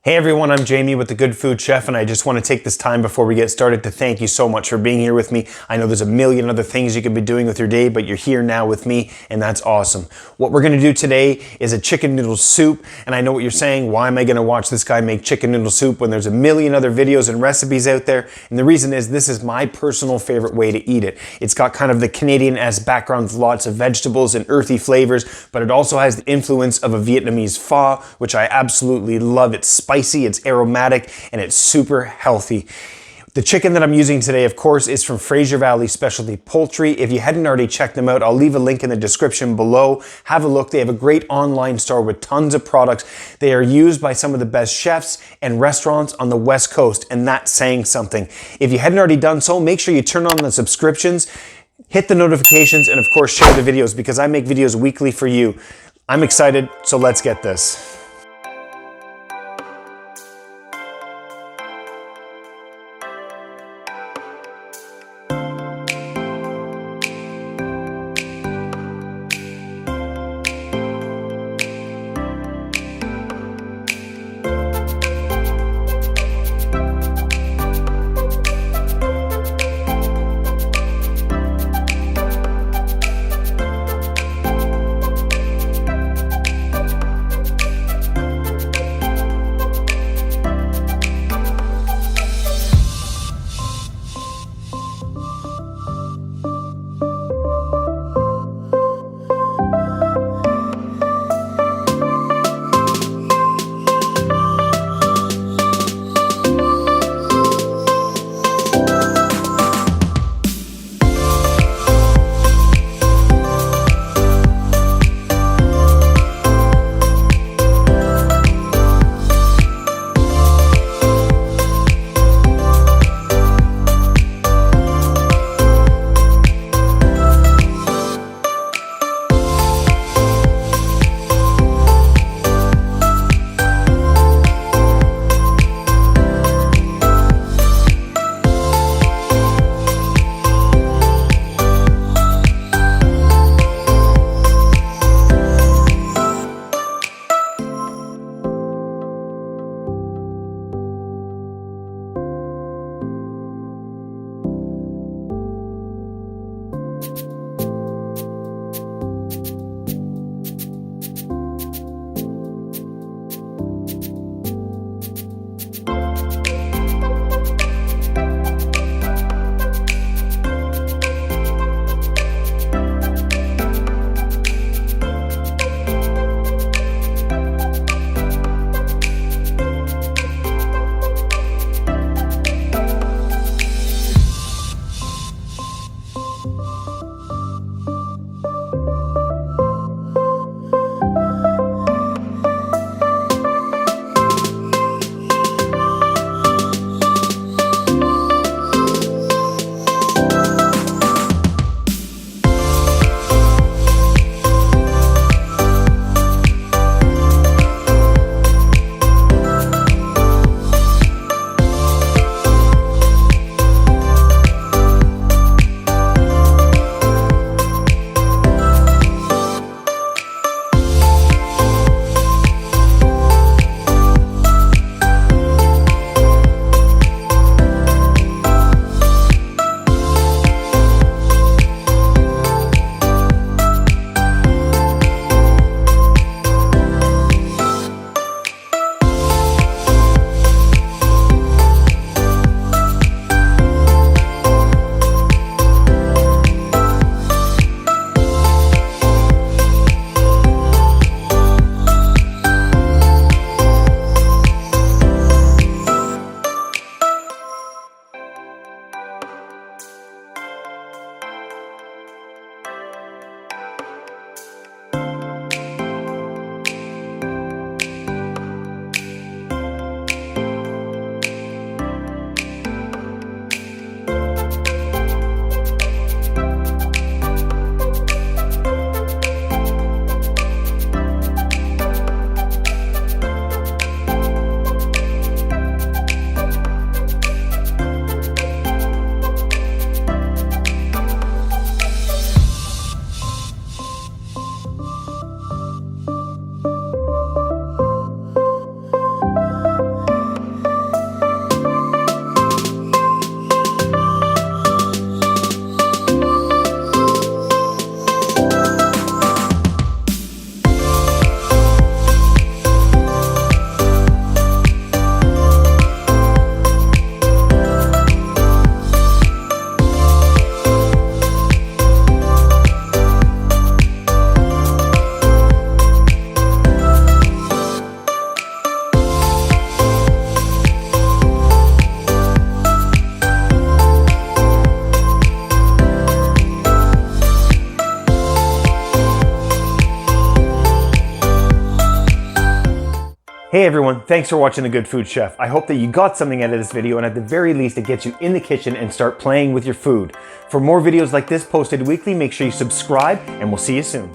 Hey everyone, I'm Jamie with The Good Food Chef, and I just want to take this time before we get started to thank you so much for being here with me. I know there's a million other things you could be doing with your day, but you're here now with me, and that's awesome. What we're going to do today is a chicken noodle soup, and I know what you're saying, why am I going to watch this guy make chicken noodle soup when there's a million other videos and recipes out there? And the reason is this is my personal favorite way to eat it. It's got kind of the Canadian-esque background with lots of vegetables and earthy flavors, but it also has the influence of a Vietnamese pho, which I absolutely love. It's spicy, it's aromatic, and it's super healthy. The chicken that I'm using today, of course, is from Fraser Valley Specialty Poultry. If you hadn't already checked them out, I'll leave a link in the description below. Have a look. They have a great online store with tons of products. They are used by some of the best chefs and restaurants on the West Coast, and that's saying something. If you hadn't already done so, make sure you turn on the subscriptions, hit the notifications, and of course, share the videos because I make videos weekly for you. I'm excited, so let's get this. Hey everyone, thanks for watching The Good Food Chef. I hope that you got something out of this video, and at the very least it gets you in the kitchen and start playing with your food. For more videos like this posted weekly, make sure you subscribe, and we'll see you soon.